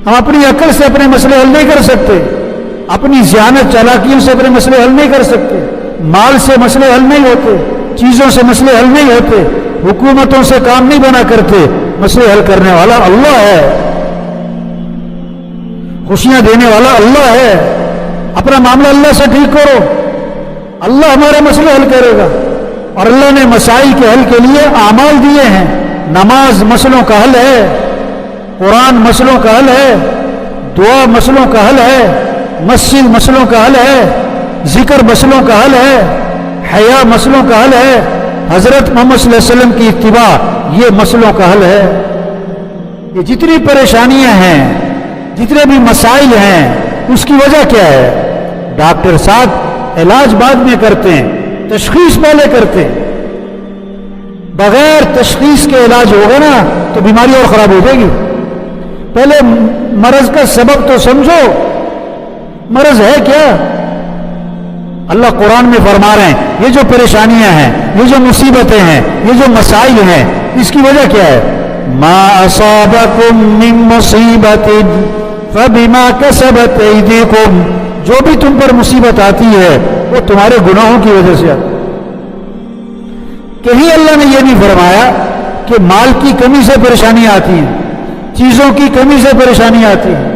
ہم اپنی عقل سے اپنے مسئلے حل نہیں کر سکتے، اپنی ذہانت چالاکیوں سے اپنے مسئلے حل نہیں کر سکتے، مال سے مسئلے حل نہیں ہوتے، چیزوں سے مسئلے حل نہیں ہوتے، حکومتوں سے کام نہیں بنا کرتے۔ مسئلے حل کرنے والا اللہ ہے، خوشیاں دینے والا اللہ ہے۔ اپنا معاملہ اللہ سے ٹھیک کرو، اللہ ہمارے مسئلے حل کرے گا۔ اور اللہ نے مسائل کے حل کے لیے اعمال دیے ہیں۔ نماز مسئلوں کا حل ہے، قرآن مسئلوں کا حل ہے، دعا مسئلوں کا حل ہے، مسجد مسئلوں کا حل ہے، ذکر مسئلوں کا حل ہے، حیا مسئلوں کا حل ہے، حضرت محمد صلی اللہ علیہ وسلم کی اتباع یہ مسئلوں کا حل ہے۔ یہ جتنی پریشانیاں ہیں، جتنے بھی مسائل ہیں، اس کی وجہ کیا ہے؟ ڈاکٹر صاحب علاج بعد میں کرتے ہیں، تشخیص پہلے کرتے ہیں۔ بغیر تشخیص کے علاج ہوگا نا تو بیماری اور خراب ہو جائے گی۔ پہلے مرض کا سبب تو سمجھو، مرض ہے کیا؟ اللہ قرآن میں فرما رہے ہیں یہ جو پریشانیاں ہیں، یہ جو مصیبتیں ہیں، یہ جو مسائل ہیں، اس کی وجہ کیا ہے؟ ما اصابکم من مصیبت فبما کسبت ایدیکم، جو بھی تم پر مصیبت آتی ہے وہ تمہارے گناہوں کی وجہ سے آتی ہے۔ کہیں اللہ نے یہ نہیں فرمایا کہ مال کی کمی سے پریشانیاں آتی ہیں، چیزوں کی کمی سے پریشانیاں آتی ہیں۔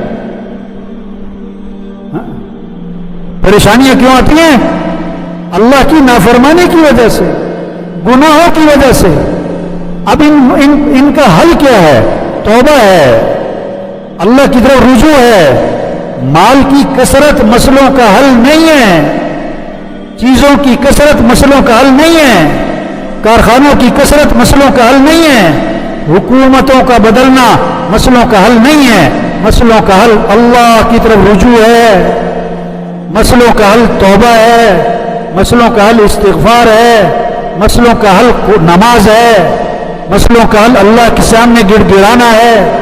پریشانیاں کیوں آتی ہیں؟ اللہ کی نافرمانی کی وجہ سے، گناہوں کی وجہ سے۔ اب ان کا حل کیا ہے؟ توبہ ہے، اللہ کی طرف رجوع ہے۔ مال کی کثرت مسئلوں کا حل نہیں ہے، چیزوں کی کثرت مسئلوں کا حل نہیں ہے، کارخانوں کی کثرت مسئلوں کا حل نہیں ہے، حکومتوں کا بدلنا مسئلوں کا حل نہیں ہے۔ مسئلوں کا حل اللہ کی طرف رجوع ہے، مسئلوں کا حل توبہ ہے، مسئلوں کا حل استغفار ہے، مسئلوں کا حل نماز ہے، مسئلوں کا حل اللہ کے سامنے گڑ گڑانا ہے۔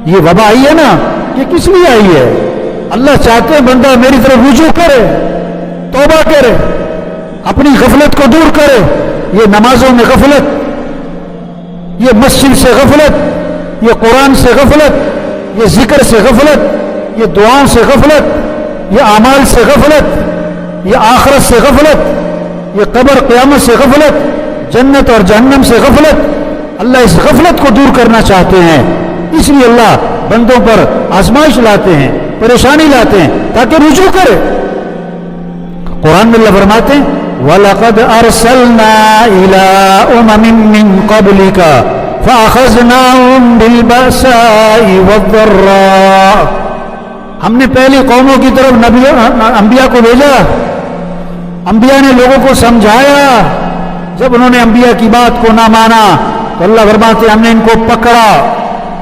یہ وبا آئی ہے نا، یہ کس لیے آئی ہے؟ اللہ چاہتے ہیں بندہ میری طرف رجوع کرے، توبہ کرے، اپنی غفلت کو دور کرے۔ یہ نمازوں میں غفلت، یہ مسجد سے غفلت، یہ قرآن سے غفلت، یہ ذکر سے غفلت، یہ دعاؤں سے غفلت، یہ اعمال سے غفلت، یہ آخرت سے غفلت، یہ قبر قیامت سے غفلت، جنت اور جہنم سے غفلت۔ اللہ اس غفلت کو دور کرنا چاہتے ہیں، اس لیے اللہ بندوں پر آزمائش لاتے ہیں، پریشانی لاتے ہیں تاکہ رجوع کرے۔ قرآن میں اللہ فرماتے ہیں وَلَقَدْ أَرْسَلْنَا إِلَىٰ أُمَمٍ مِّن قَبْلِكَ فَأَخَذْنَاهُمْ بِالْبَأْسَاءِ وَالضَّرَّاءِ، ہم نے پہلی قوموں کی طرف انبیاء کو بھیجا، انبیاء نے لوگوں کو سمجھایا۔ جب انہوں نے انبیاء کی بات کو نہ مانا تو اللہ فرماتے ہیں ہم نے ان کو پکڑا۔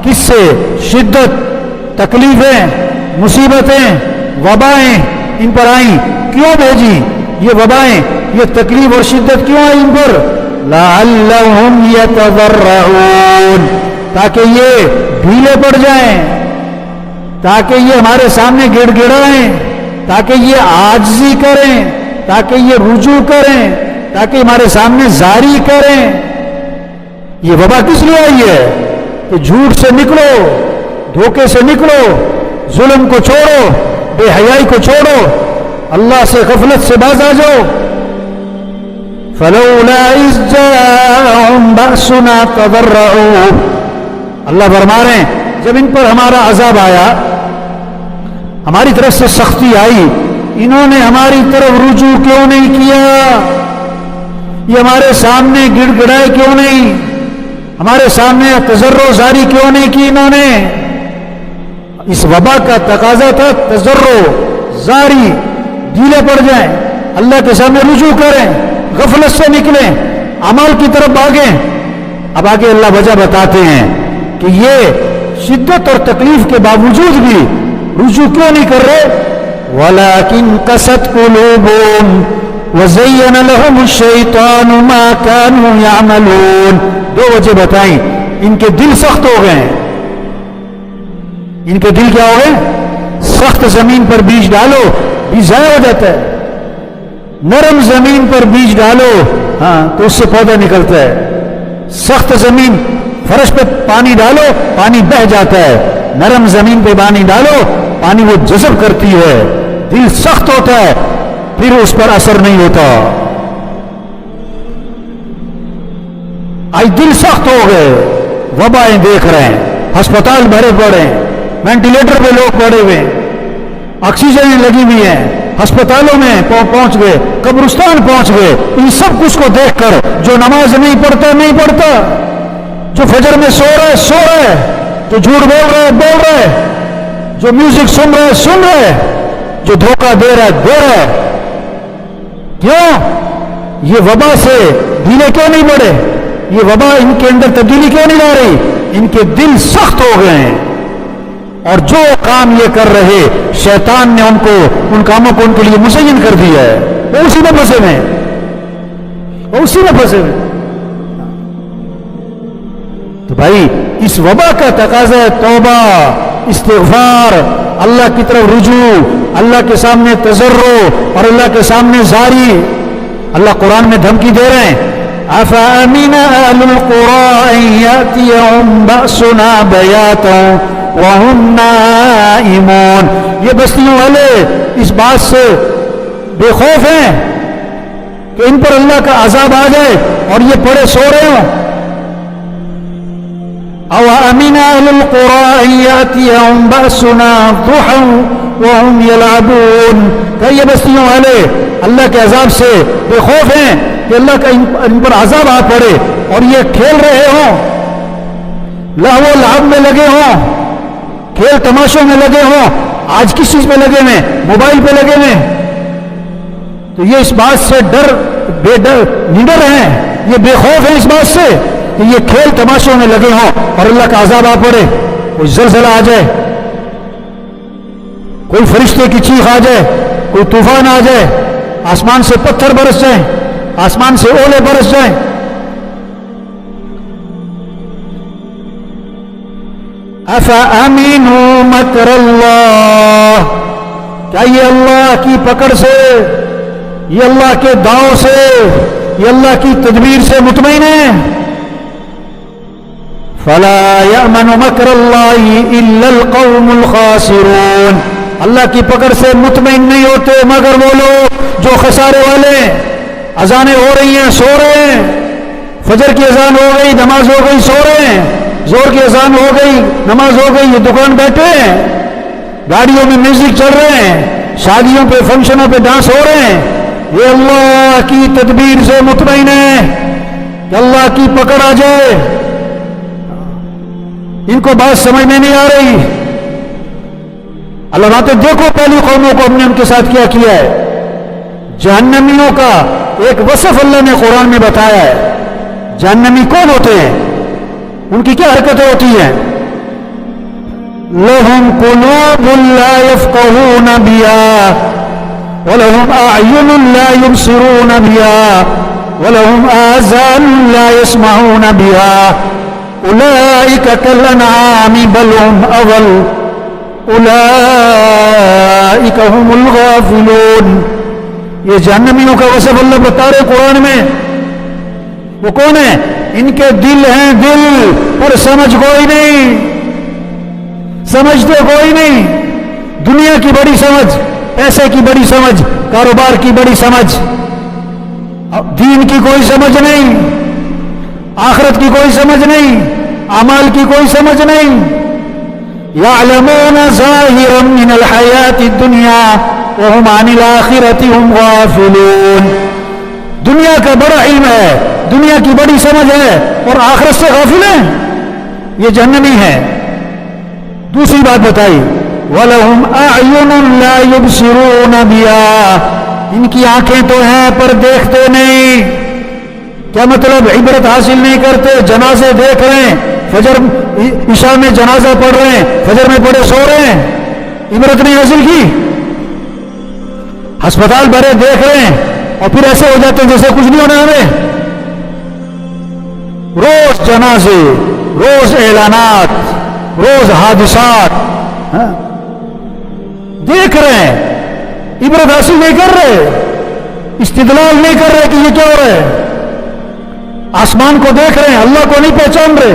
کس سے؟ شدت، تکلیفیں، مصیبتیں، وبائیں ان پر آئیں۔ کیوں بھیجی یہ وبائیں، یہ تکلیف اور شدت کیوں آئی ان پر؟ لعلہم یتضرعون، تاکہ یہ ڈھیلے پڑ جائیں، تاکہ یہ ہمارے سامنے گڑ گڑائیں، تاکہ یہ عاجزی کریں، تاکہ یہ رجوع کریں، تاکہ ہمارے سامنے زاری کریں۔ یہ وبا کس لیے آئی ہے؟ کہ جھوٹ سے نکلو، دھوکے سے نکلو، ظلم کو چھوڑو، بے حیائی کو چھوڑو، اللہ سے غفلت سے باز آ جاؤ۔ فلولا اذ جاءهم بأسنا تضرعوا، اللہ فرما رہے ہیں جب ان پر ہمارا عذاب آیا، ہماری طرف سے سختی آئی، انہوں نے ہماری طرف رجوع کیوں نہیں کیا؟ یہ ہمارے سامنے گڑ گڑائے کیوں نہیں؟ ہمارے سامنے تضرع زاری کیوں نہیں کی انہوں نے؟ اس وبا کا تقاضا تھا تضرع زاری، ڈھیلے پڑ جائیں، اللہ کے سامنے رجوع کریں، غفلت سے نکلیں، عمل کی طرف بھاگیں۔ اب آگے اللہ وجہ بتاتے ہیں کہ یہ شدت اور تکلیف کے باوجود بھی رجوع کیوں نہیں کر رہے؟ وَلَكِنْ قَسَتْ قُلُوبُهُمْ وَزَيَّنَ لَهُمُ الشَّيْطَانُ مَا كَانُوا يَعْمَلُونَ۔ دو وجہ بتائیں، ان کے دل سخت ہو گئے، ان کے دل کیا ہو گئے؟ سخت زمین پر بیج ڈالو بیج ضائع ہو جاتا ہے، نرم زمین پر بیج ڈالو ہاں تو اس سے پودا نکلتا ہے، سخت زمین فرش پہ پانی ڈالو پانی بہہ جاتا ہے، نرم زمین پہ پانی ڈالو، پانی وہ جذب کرتی ہے، دل سخت ہوتا ہے پھر اس پر اثر نہیں ہوتا۔ آج دل سخت ہو گئے، وبائیں دیکھ رہے ہیں، ہسپتال بھرے پڑے ہیں، وینٹیلیٹر پہ لوگ پڑے ہوئے ہیں، آکسیجن لگی ہوئی ہیں، ہسپتالوں میں پہنچ گئے، قبرستان پہنچ گئے۔ ان سب کچھ کو دیکھ کر جو نماز نہیں پڑھتا، جو فجر میں سو رہا ہے، جو جھوٹ بول رہا ہے، جو میوزک سن رہا ہے، جو دھوکہ دے رہا ہے، کیوں؟ یہ وبا سے دلیں کیوں نہیں بڑھے؟ یہ وبا ان کے اندر تبدیلی کیوں نہیں لا رہی؟ ان کے دل سخت ہو گئے ہیں، اور جو کام یہ کر رہے شیطان نے ان کاموں کو ان کے لیے مزین کر دیا ہے، وہ اسی میں پھنسے ہوئے۔ تو بھائی اس وبا کا تقاضا ہے توبہ، استغفار، اللہ کی طرف رجوع، اللہ کے سامنے تضرع اور اللہ کے سامنے زاری۔ اللہ قرآن میں دھمکی دے رہے ہیں، أَفَأَمِنَ أَهْلُ الْقُرَىٰ أَن يَأْتِيَهُمْ بَأْسُنَا بَيَاتًا وَهُمْ نَائِمُونَ۔ یہ بستیوں والے اس بات سے بے خوف ہیں کہ ان پر اللہ کا عذاب آ جائے اور یہ پڑے سو رہے ہوں۔ أَوَأَمِنَ أَهْلُ الْقُرَىٰ أَن يَأْتِيَهُمْ بَأْسُنَا ضُحًى وَهُمْ يَلْعَبُونَ۔ کہ یہ بستیوں والے اللہ کے عذاب سے بے خوف ہیں کہ اللہ کا ان پر عذاب آ پڑے اور یہ کھیل رہے ہوں، لہو و لعب میں لگے ہوں، کھیل تماشوں میں لگے ہوں۔ آج کس چیز پہ لگے ہوئے؟ موبائل پہ لگے ہوئے۔ تو یہ اس بات سے نڈر ہیں، یہ بے خوف ہیں اس بات سے کہ یہ کھیل تماشوں میں لگے ہوں اور اللہ کا عذاب آ پڑے، کوئی زلزلہ آ جائے، کوئی فرشتے کی چیخ آ جائے، کوئی طوفان آ جائے، آسمان سے پتھر برس جائیں، آسمان سے اولے برس جائیں۔ افامنوا مکر اللہ، کیا یہ اللہ کی پکڑ سے، یہ اللہ کے داؤ سے، یہ اللہ کی تدبیر سے مطمئن ہے؟ فلا یأمن مکر اللہ الا القوم الخاسرون۔ اللہ کی پکڑ سے مطمئن نہیں ہوتے مگر وہ لوگ جو خسارے والے۔ اذانیں ہو رہی ہیں، سو رہے ہیں، فجر کی اذان ہو گئی، نماز ہو گئی، سو رہے ہیں، زور کی اذان ہو گئی، نماز ہو گئی، یہ دکان بیٹھے ہیں، گاڑیوں میں میوزک چل رہے ہیں، شادیوں پہ فنکشنوں پہ ڈانس ہو رہے ہیں۔ یہ اللہ کی تدبیر سے مطمئن ہے کہ اللہ کی پکڑ آ جائے۔ ان کو بات سمجھ میں نہیں آ رہی۔ اللہ بات دیکھو پہلی قوموں کو ہم نے ان کے ساتھ کیا کیا ہے۔ جہنمیوں کا ایک وصف اللہ نے قرآن میں بتایا ہے۔ جہنمی کون ہوتے ہیں؟ ان کی کیا حرکتیں ہوتی ہیں؟ لَهُمْ قُلُوبٌ لَا يَفْقَهُونَ بِهَا وَلَهُمْ أَعْيُنٌ لَا يُبْصِرُونَ بِهَا وَلَهُمْ آذَانٌ لَا يَسْمَعُونَ بِهَا أُولَئِكَ كَالْأَنْعَامِ بَلْ هُمْ أَضَلُّ أُولَئِكَ هُمُ الْغَافِلُونَ۔ یہ جہنمیوں کا وصف اللہ بتا رہے قرآن میں۔ وہ کون ہے؟ ان کے دل ہیں، دل پر سمجھ کوئی نہیں، سمجھتے کوئی نہیں۔ دنیا کی بڑی سمجھ، پیسے کی بڑی سمجھ، کاروبار کی بڑی سمجھ، دین کی کوئی سمجھ نہیں، آخرت کی کوئی سمجھ نہیں، اعمال کی کوئی سمجھ نہیں۔ یعلمون ظاہرا من الحیات الدنیا وهم عن الآخرة هم غافلون۔ دنیا کا بڑا علم ہے، دنیا کی بڑی سمجھ ہے اور آخرت سے غافل ہیں، یہ جہنمی ہے۔ دوسری بات بتائی، وَلَهُمْ أَعْيُنٌ لَا يُبْصِرُونَ بِهَا، ان کی آنکھیں تو ہیں پر دیکھتے نہیں۔ کیا مطلب؟ عبرت حاصل نہیں کرتے، جنازے دیکھ رہے ہیں، فجر عشاء میں جنازہ پڑھ رہے ہیں، فجر میں پڑھے سو رہے ہیں، عبرت نہیں حاصل کی۔ ہسپتال بھرے دیکھ رہے ہیں اور پھر ایسے ہو جاتے ہیں جیسے کچھ نہیں ہونا ہمیں۔ روز جنازے، روز اعلانات، روز حادثات دیکھ رہے ہیں، عبرت حاصل نہیں کر رہے، استدلال نہیں کر رہے کہ یہ کیا ہو رہا ہے۔ آسمان کو دیکھ رہے ہیں، اللہ کو نہیں پہچان رہے،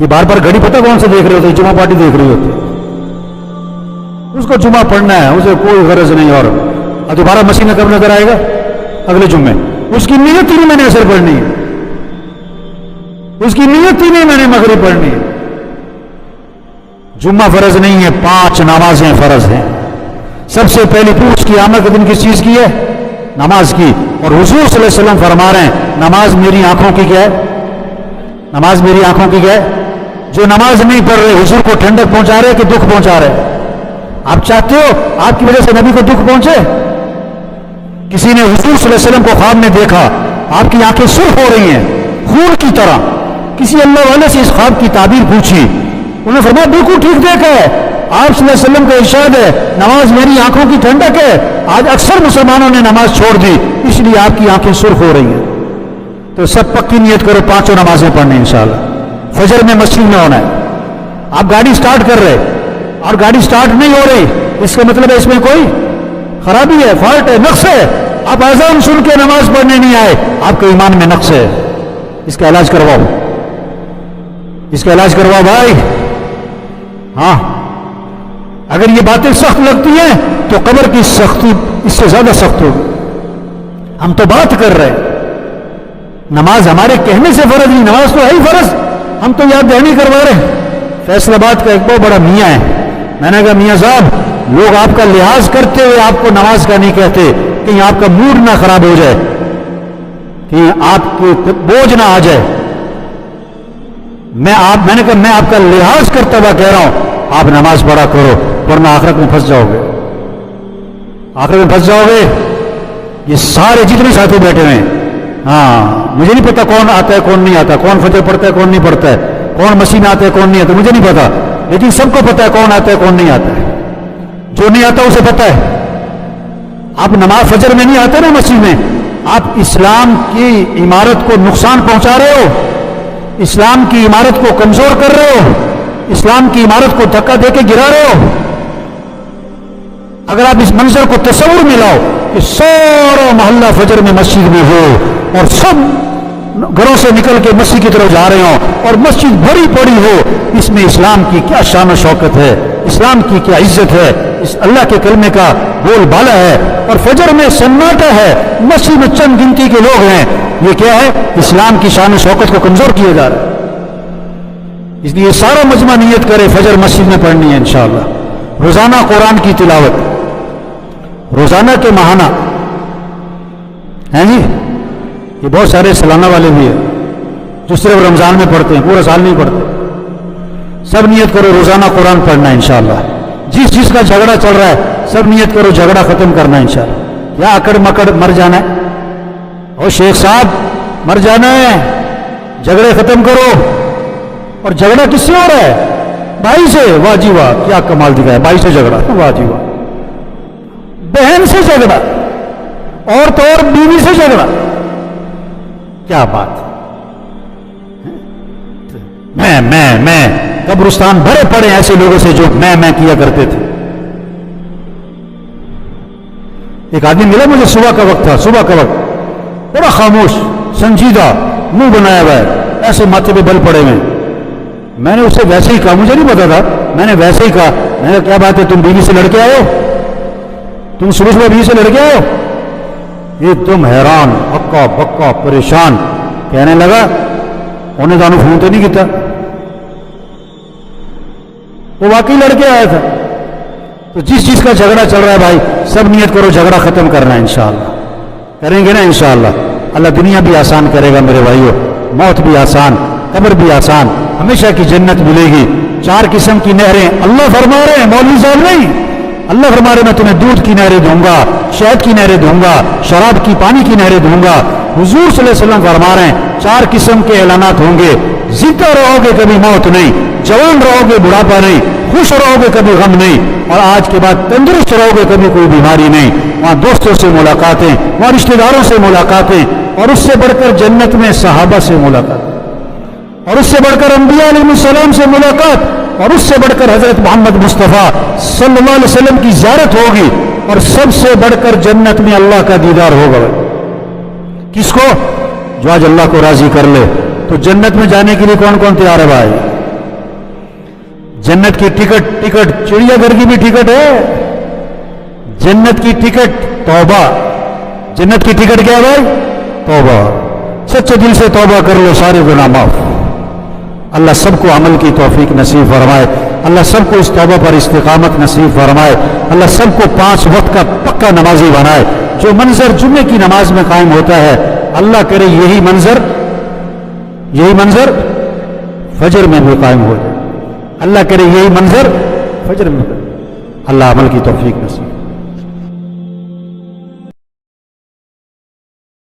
یہ بار بار گھڑی پتہ کون سے دیکھ رہے ہوتے؟ جمعہ پارٹی دیکھ رہی ہوتی، اس کو جمعہ پڑھنا ہے، اسے کوئی غرض نہیں، اور دوبارہ مسیح میں کب نظر آئے گا؟ اگلے جمعے۔ اس کی نیت ہی نہیں میں نے اثر پڑھنی ہے، اس کی نیت ہی نہیں میں نے مغرب پڑھنی ہے۔ جمعہ فرض نہیں ہے، 5 نمازیں فرض ہیں۔ سب سے پہلی پوچھ قیامت کے دن کس چیز کی ہے؟ نماز کی۔ اور حضور صلی اللہ علیہ وسلم فرما رہے ہیں نماز میری آنکھوں کی کیا ہے؟ نماز میری آنکھوں کی کیا ہے؟ جو نماز نہیں پڑھ رہے حضور کو ٹھنڈک پہنچا رہے کہ دکھ پہنچا رہے؟ آپ چاہتے ہو آپ کی وجہ سے نبی کو دکھ پہنچے؟ کسی نے حضور صلی اللہ علیہ وسلم کو خواب میں دیکھا، آپ کی آنکھیں سرخ ہو رہی ہیں خون کی طرح، کسی اللہ والے سے اس خواب کی تعبیر پوچھی، انہوں نے فرمایا بالکل ٹھیک دیکھا ہے، آپ صلی اللہ علیہ وسلم کا ارشاد ہے نماز میری آنکھوں کی ٹھنڈک ہے۔ آج اکثر مسلمانوں نے نماز چھوڑ دی، اس لیے آپ کی آنکھیں سرخ ہو رہی ہیں۔ تو سب پکی نیت کرو 5 نمازیں پڑھنے انشاءاللہ، فجر میں مسجد میں ہونا ہے۔ آپ گاڑی سٹارٹ کر رہے اور گاڑی سٹارٹ نہیں ہو رہی، اس کا مطلب ہے اس میں کوئی خرابی ہے، فالٹ ہے، نقص ہے۔ آپ اذان سن کے نماز پڑھنے نہیں آئے، آپ کے ایمان میں نقص ہے، اس کا علاج کرواؤ، اس کا علاج کرواؤ بھائی۔ ہاں اگر یہ باتیں سخت لگتی ہیں تو قبر کی سختی اس سے زیادہ سخت ہوگی۔ ہم تو بات کر رہے ہیں، نماز ہمارے کہنے سے فرض نہیں، نماز تو ہے ہی فرض، ہم تو یاد دہانی کروا رہے ہیں۔ فیصل آباد کا ایک بہت بڑا میاں ہے، میں نے کہا میاں صاحب لوگ آپ کا لحاظ کرتے ہوئے آپ کو نماز کا نہیں کہتے، کہیں آپ کا موڈ نہ خراب ہو جائے، کہیں آپ کو بوجھ نہ آ جائے۔ میں نے کہا میں آپ کا لحاظ کرتا ہوا کہہ رہا ہوں آپ نماز پڑھا کرو ورنہ آخرت میں پھنس جاؤ گے، آخرت میں پھنس جاؤ گے۔ یہ سارے جتنے ساتھی بیٹھے ہوئے ہیں، ہاں مجھے نہیں پتا کون آتا ہے کون نہیں آتا، کون فجر پڑھتا ہے کون نہیں پڑھتا ہے، کون مسیح میں آتا ہے کون نہیں آتا، مجھے نہیں پتا، لیکن سب کو پتا ہے کون آتا ہے کون نہیں آتا ہے۔ جو نہیں آتا اسے پتا ہے۔ آپ نماز فجر میں نہیں آتے نا مسیح میں، آپ اسلام کی عمارت کو نقصان پہنچا رہے ہو، اسلام کی عمارت کو کمزور کر رہے ہو، اسلام کی عمارت کو دھکا دے کے گرا رہے ہو۔ اگر آپ اس منظر کو تصور میں لاؤ کہ سارا محلہ فجر میں مسجد میں ہو اور سب گھروں سے نکل کے مسجد کی طرف جا رہے ہوں اور مسجد بڑی پڑی ہو، اس میں اسلام کی کیا شان و شوکت ہے، اسلام کی کیا عزت ہے، اس اللہ کے کلمے کا بول بالا ہے، اور فجر میں سناٹا ہے، مسجد میں چند گنتی کے لوگ ہیں، یہ کیا ہے؟ اسلام کی شان و شوکت کو کمزور کیا جا رہا ہے۔ اس لیے سارا مجمع نیت کرے فجر مسجد میں پڑھنی ہے انشاءاللہ، روزانہ قرآن کی تلاوت، روزانہ کے ماہانہ ہیں جی، یہ بہت سارے سالانہ والے بھی ہیں جو صرف رمضان میں پڑھتے ہیں، پورا سال نہیں پڑھتے۔ سب نیت کرو روزانہ قرآن پڑھنا ہے انشاءاللہ۔ جس چیز کا جھگڑا چل رہا ہے سب نیت کرو جھگڑا ختم کرنا ہے انشاءاللہ۔ یا اکڑ مکڑ مر جانا ہے، او شیخ صاحب مر جانا ہے، جھگڑے ختم کرو۔ اور جھگڑا کس سے ہو رہا ہے؟ بھائی سے، واہ جی واہ کیا کمال دکھایا، بھائی سے جھگڑا، واہ جی واہ۔ بہن سے جھگڑا، اور تو اور بیوی سے جھگڑا، کیا بات۔ میں قبرستان بھرے پڑے ایسے لوگوں سے جو میں کیا کرتے تھے۔ ایک آدمی ملا مجھے، صبح کا وقت تھا، صبح کا وقت، بڑا خاموش سنجیدہ، منہ بنایا ہوا ہے، ایسے ماتھے پہ بل پڑے ہوئے۔ میں نے اسے ویسے ہی کہا، مجھے نہیں پتا تھا، میں نے ویسے ہی کہا، میں نے کہا کیا بات ہے تم بیوی سے لڑکے آئے ہو، تم صبح صبح بیوی سے لڑکے آئے ہو؟ ایک دم حیران ہکا بکا پریشان، کہنے لگا انہیں دانو فون تو نہیں کیتا، وہ واقعی لڑکے آیا تھا۔ تو جس چیز کا جھگڑا چل رہا ہے بھائی سب نیت کرو جھگڑا ختم کرنا ہے انشاءاللہ، کریں گے نا انشاءاللہ، اللہ دنیا بھی آسان کرے گا میرے بھائیو، موت بھی آسان، قبر بھی آسان، ہمیشہ کی جنت ملے گی۔ 4 قسم کی نہریں اللہ فرما رہے ہیں، مولوی صاحب نہیں، اللہ فرما رہے میں تمہیں دودھ کی نہریں دوں گا، شہد کی نہریں دوں گا، شراب کی پانی کی نہریں دوں گا۔ حضور صلی اللہ علیہ وسلم فرما رہے ہیں 4 قسم کے اعلانات ہوں گے، زندہ رہو گے کبھی موت نہیں، جوان رہو گے بڑھاپا نہیں، خوش رہو گے کبھی غم نہیں، اور آج کے بعد تندرست رہو گے کبھی کوئی بیماری نہیں۔ وہاں دوستوں سے ملاقاتیں، وہاں رشتہ داروں سے ملاقاتیں، اور اس سے بڑھ کر جنت میں صحابہ سے ملاقات، اور اس سے بڑھ کر انبیاء علیہ السلام سے ملاقات، اور اس سے بڑھ کر حضرت محمد مصطفیٰ صلی اللہ علیہ وسلم کی زیارت ہوگی، اور سب سے بڑھ کر جنت میں اللہ کا دیدار ہوگا۔ کس کو؟ جو آج اللہ کو راضی کر لے۔ تو جنت میں جانے کے لیے کون کون تیار ہے بھائی؟ جنت کی ٹکٹ چڑیا گھر کی بھی ٹکٹ ہے. جنت کی ٹکٹ توبہ. جنت کی ٹکٹ کیا ہے بھائی؟ توبہ. سچے دل سے توبہ کر لو، سارے گناہ معاف. اللہ سب کو عمل کی توفیق نصیب فرمائے. اللہ سب کو اس توبہ پر استقامت نصیب فرمائے. اللہ سب کو 5 وقت کا پکا نمازی بنائے. جو منظر جمعے کی نماز میں قائم ہوتا ہے، اللہ کرے یہی منظر فجر میں بھی قائم ہو جائے. اللہ کرے یہی منظر فجر میں. اللہ عمل کی توفیق نصیب